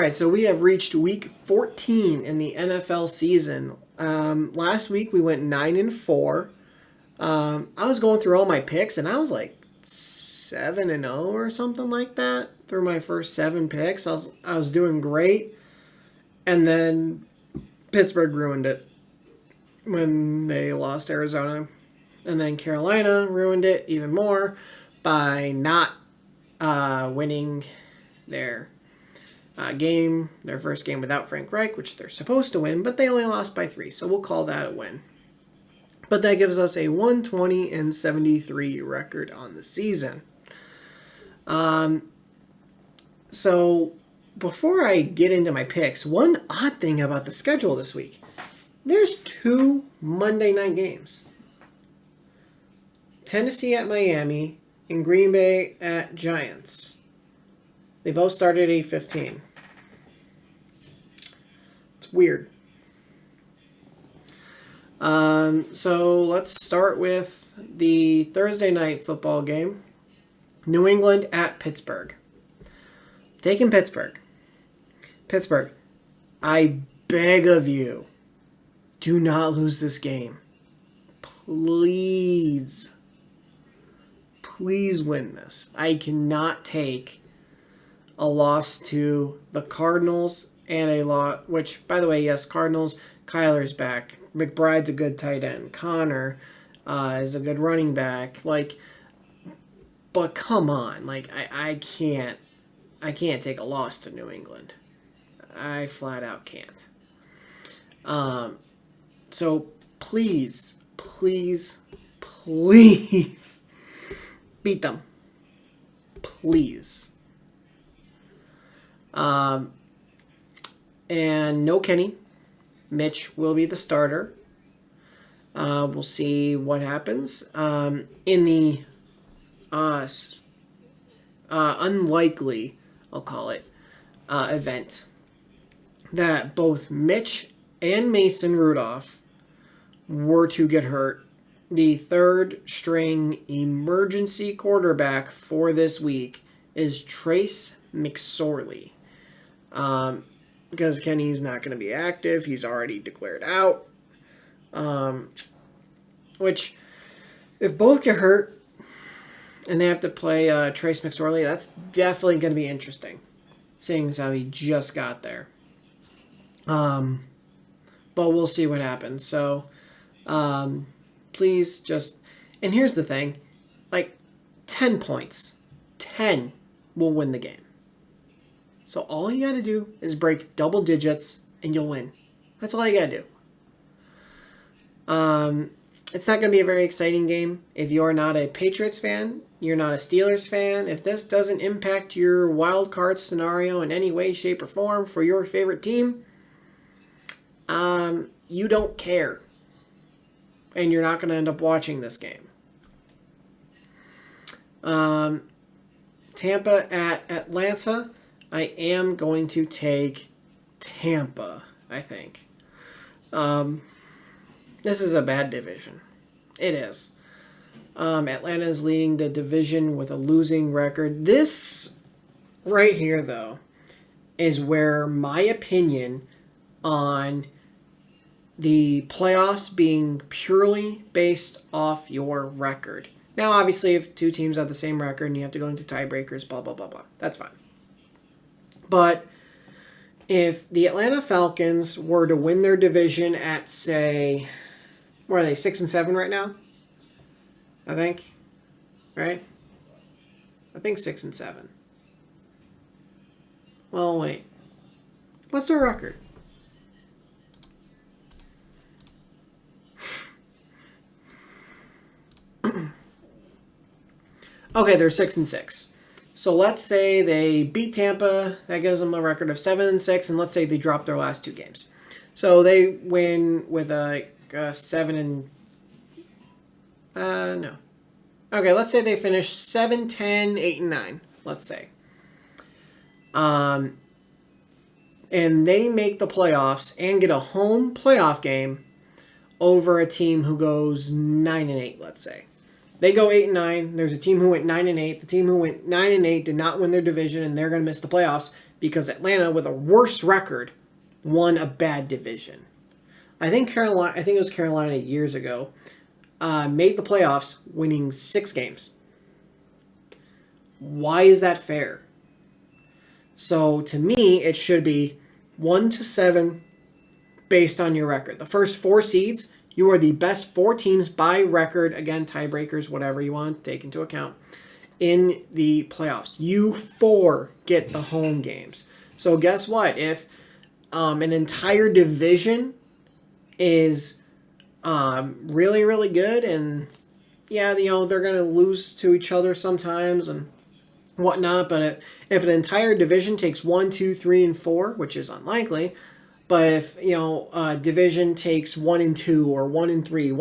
right, so we have reached week 14 in the NFL season. Last week we went 9-4. I was going through all my picks and I was like 7-0 or something like that through my first 7 picks. I was doing great, and then Pittsburgh ruined it when they lost Arizona, and then Carolina ruined it even more by not winning their their first game without Frank Reich, which they're supposed to win, but they only lost by 3, so we'll call that a win. But that gives us a 120-73 record on the season. So before I get into my picks, one odd thing about the schedule this week, there's 2 Monday night games. Tennessee at Miami and Green Bay at Giants. They both started at 8:15. It's weird. So let's start with the Thursday night football game. New England at Pittsburgh. Taking Pittsburgh. Pittsburgh, I beg of you, do not lose this game. Please. Please win this. I cannot take a loss to the Cardinals and a lot, which, by the way, yes, Cardinals, Kyler's back. McBride's a good tight end. Connor is a good running back. But come on, I can't take a loss to New England. I flat out can't. So please beat them. Please. And no Kenny. Mitch will be the starter. We'll see what happens. In the unlikely, I'll call it, event that both Mitch and Mason Rudolph were to get hurt, the third string emergency quarterback for this week is Trace McSorley. Because Kenny's not going to be active. He's already declared out. Which, if both get hurt and they have to play Trace McSorley, that's definitely going to be interesting, seeing as how he just got there. But we'll see what happens. So, please just... And here's the thing. 10 points. 10 will win the game. So all you got to do is break double digits and you'll win. That's all you got to do. It's not going to be a very exciting game. If you're not a Patriots fan, you're not a Steelers fan, if this doesn't impact your wild card scenario in any way, shape, or form for your favorite team, you don't care. And you're not going to end up watching this game. Tampa at Atlanta. I am going to take Tampa, I think. This is a bad division. It is. Atlanta is leading the division with a losing record. This right here, though, is where my opinion on the playoffs being purely based off your record. Now, obviously, if 2 teams have the same record and you have to go into tiebreakers, blah, blah, blah, blah, that's fine. But if the Atlanta Falcons were to win their division at, say, where are they, 6-7 right now? I think, right? I think 6-7. Well, wait. What's their record? Okay, they're 6-6. So let's say they beat Tampa. That gives them a record of 7-6, and let's say they drop their last 2 games. So they win with a 7 and no. Okay, let's say they finish 7-10, 8-9. Let's say. And they make the playoffs and get a home playoff game over a team who goes 9-8. Let's say. They go 8-9. There's a team who went 9-8. The team who went 9-8 did not win their division, and they're going to miss the playoffs. because Atlanta, with a worse record, won a bad division. I think it was Carolina years ago, made the playoffs winning 6 games. Why is that fair? So to me, it should be 1 to 7 based on your record. The first 4 seeds, you are the best 4 teams by record. Again, tiebreakers, whatever you want to take into account, in the playoffs. You 4 get the home games. So guess what? If an entire division is really, really good, and yeah, they're going to lose to each other sometimes and whatnot, but if an entire division takes 1, 2, 3, and 4, which is unlikely, but if a division takes 1 and 2 or 1 and 3,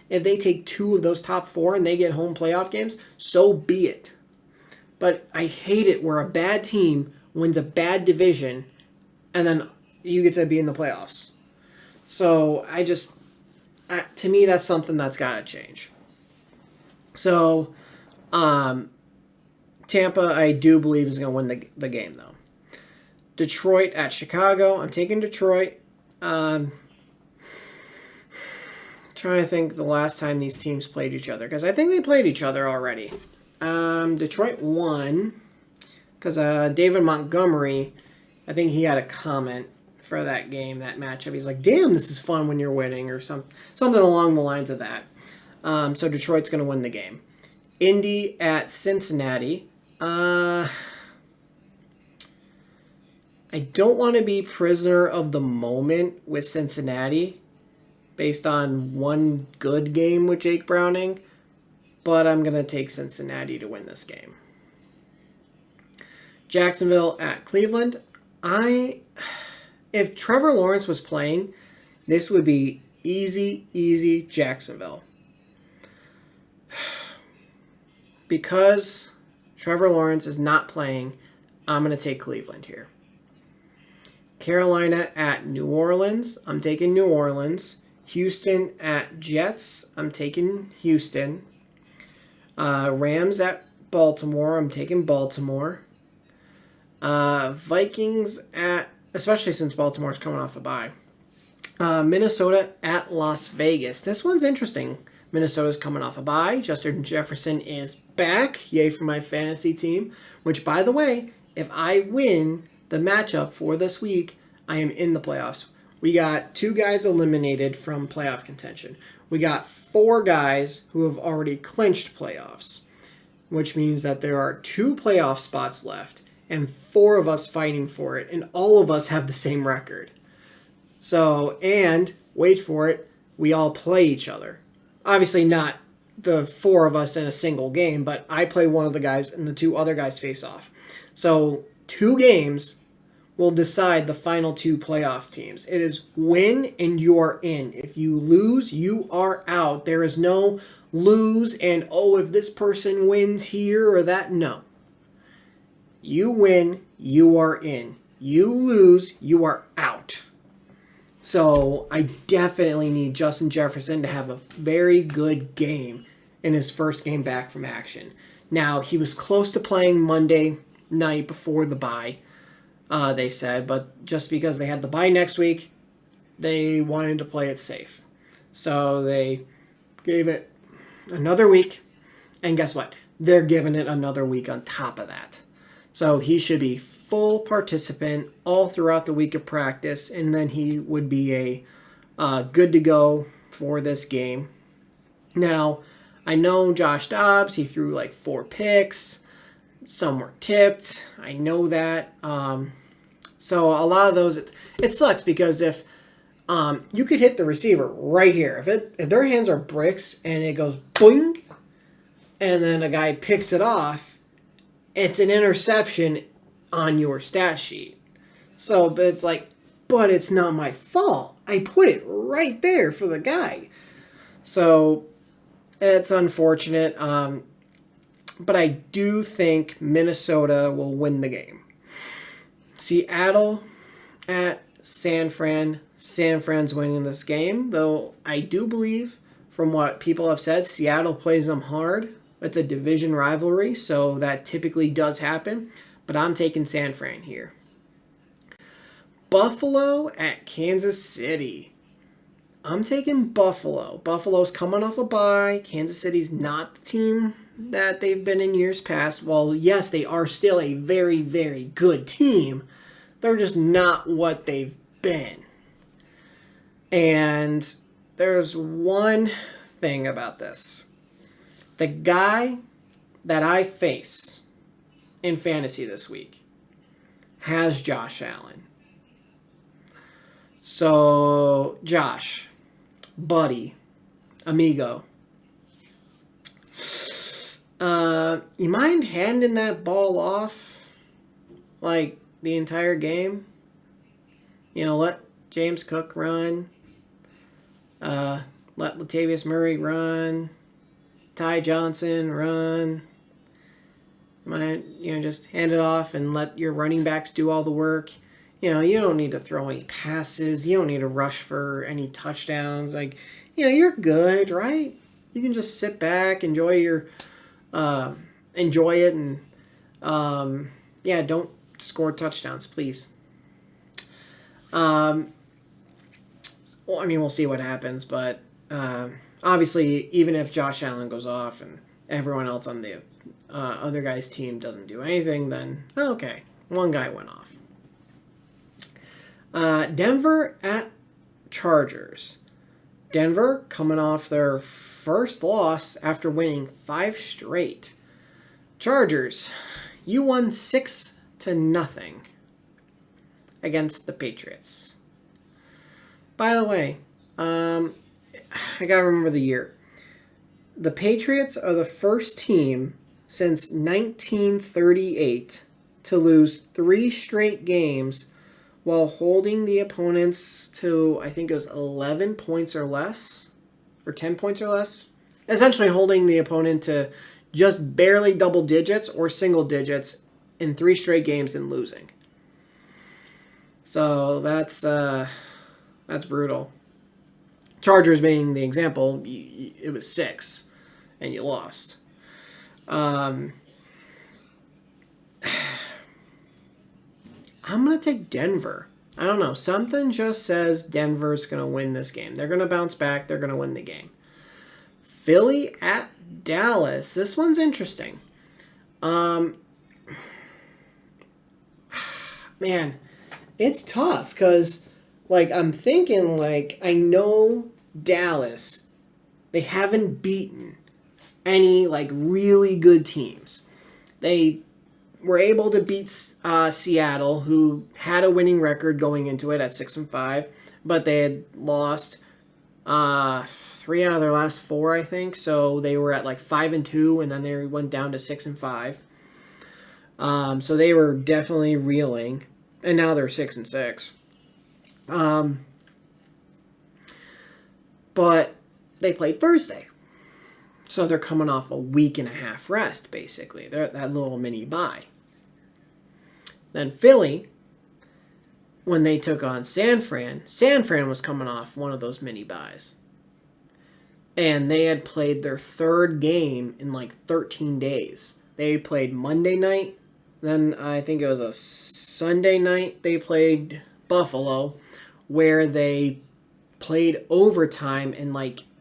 if they take 2 of those top 4 and they get home playoff games, so be it. But I hate it where a bad team wins a bad division and then you get to be in the playoffs. So to me, that's something that's got to change. So, Tampa, I do believe, is going to win the game, though. Detroit at Chicago. I'm taking Detroit. Trying to think the last time these teams played each other, because I think they played each other already. Detroit won because David Montgomery, I think he had a comment for that game, that matchup. He's like, damn, this is fun when you're winning, or something along the lines of that. So Detroit's going to win the game. Indy at Cincinnati. I don't want to be prisoner of the moment with Cincinnati based on one good game with Jake Browning, but I'm going to take Cincinnati to win this game. Jacksonville at Cleveland. If Trevor Lawrence was playing, this would be easy Jacksonville. Because Trevor Lawrence is not playing, I'm going to take Cleveland here. Carolina at New Orleans. I'm taking New Orleans. Houston at Jets. I'm taking Houston. Rams at Baltimore. I'm taking Baltimore. Vikings at, especially since Baltimore's coming off a bye. Minnesota at Las Vegas. This one's interesting. Minnesota's coming off a bye. Justin Jefferson is back. Yay for my fantasy team. Which, by the way, if I win the matchup for this week, I am in the playoffs. We got 2 guys eliminated from playoff contention. We got 4 guys who have already clinched playoffs, which means that there are 2 playoff spots left and 4 of us fighting for it, and all of us have the same record. So, and wait for it, we all play each other. Obviously not the 4 of us in a single game, but I play one of the guys and the 2 other guys face off. So 2 games will decide the final 2 playoff teams. It is win and you are in. If you lose, you are out. There is no lose and, if this person wins here or that. No. You win, you are in. You lose, you are out. So I definitely need Justin Jefferson to have a very good game in his first game back from action. Now, he was close to playing Monday night before the bye, they said, but just because they had the bye next week, they wanted to play it safe. So they gave it another week, and guess what? They're giving it another week on top of that. So he should be full participant all throughout the week of practice, and then he would be good to go for this game. Now, I know Josh Dobbs, he threw like 4 picks. Some were tipped. I know that. So a lot of those, it sucks because if you could hit the receiver right here. If their hands are bricks and it goes boing, and then a guy picks it off, it's an interception on your stat sheet. So, but it's not my fault. I put it right there for the guy. So, it's unfortunate. But I do think Minnesota will win the game. Seattle at San Fran. San Fran's winning this game, though I do believe, from what people have said, Seattle plays them hard. It's a division rivalry, so that typically does happen. But I'm taking San Fran here. Buffalo at Kansas City. I'm taking Buffalo. Buffalo's coming off a bye. Kansas City's not the team that they've been in years past. Well, yes, they are still a very, very good team. They're just not what they've been. And there's one thing about this. The guy that I face in fantasy this week has Josh Allen. So, Josh, buddy, amigo, you mind handing that ball off like the entire game? Let James Cook run. Let Latavius Murray run. Ty Johnson run. Just hand it off and let your running backs do all the work. You don't need to throw any passes. You don't need to rush for any touchdowns. You're good, right? You can just sit back, enjoy it, and don't score touchdowns, please. We'll see what happens, but obviously, even if Josh Allen goes off and everyone else on the other guy's team doesn't do anything, then okay, one guy went off. Denver at Chargers. Denver coming off their first loss after winning 5 straight. Chargers, you won 6-0 against the Patriots. By the way, I gotta remember the year. The Patriots are the first team since 1938 to lose 3 straight games while holding the opponents to, I think it was 11 points or less, or 10 points or less. Essentially holding the opponent to just barely double digits or single digits in 3 straight games and losing. So that's brutal. Chargers being the example, it was 6, and you lost. I'm going to take Denver. I don't know. Something just says Denver's going to win this game. They're going to bounce back. They're going to win the game. Philly at Dallas. This one's interesting. Man, it's tough because, I'm thinking, I know Dallas, they haven't beaten any, really good teams. They were able to beat Seattle, who had a winning record going into it at 6-5, but they had lost 3 out of their last 4, I think. So they were at 5-2, and then they went down to 6-5. So they were definitely reeling, and now they're 6-6. But they played Thursday. So they're coming off a week and a half rest, basically. They're that little mini bye. Then Philly, when they took on San Fran was coming off one of those mini byes. And they had played their 3rd game in 13 days. They played Monday night. Then I think it was a Sunday night they played Buffalo, where they played overtime in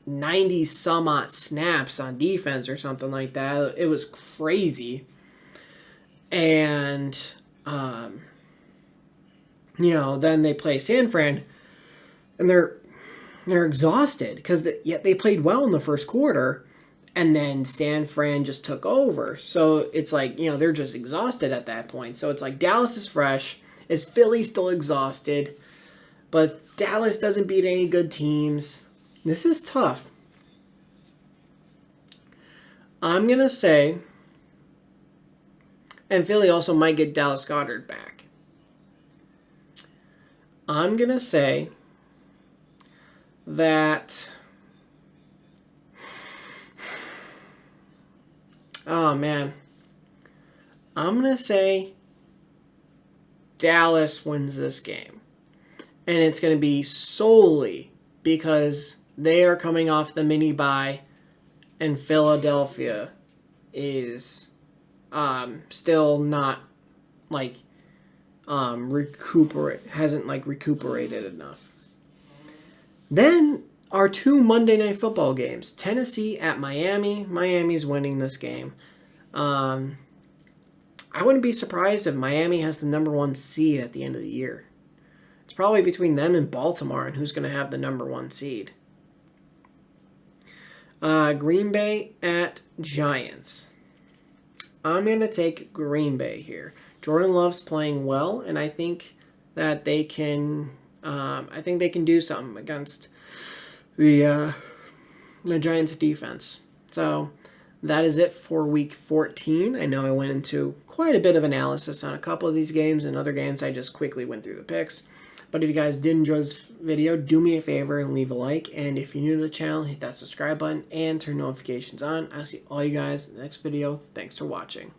90 some odd snaps on defense or something like that. It was crazy. And then they play San Fran, and they're exhausted because yet they played well in the first quarter, and then San Fran just took over. So it's they're just exhausted at that point. So it's Dallas is fresh. Is Philly still exhausted? But Dallas doesn't beat any good teams. This is tough. I'm going to say, and Philly also might get Dallas Goedert back. I'm going to say that, I'm going to say Dallas wins this game. And it's going to be solely because they are coming off the mini bye, and Philadelphia is still not recuperated enough. Then our 2 Monday Night Football games. Tennessee at Miami. Miami's winning this game. I wouldn't be surprised if Miami has the number 1 seed at the end of the year. It's probably between them and Baltimore and who's going to have the number 1 seed. Green Bay at Giants. I'm going to take Green Bay here. Jordan Love's playing well, and I think that they can. I think they can do something against the Giants' defense. So that is it for Week 14. I know I went into quite a bit of analysis on a couple of these games, and other games I just quickly went through the picks. But if you guys did enjoy this video, do me a favor and leave a like. And if you're new to the channel, hit that subscribe button and turn notifications on. I'll see all you guys in the next video. Thanks for watching.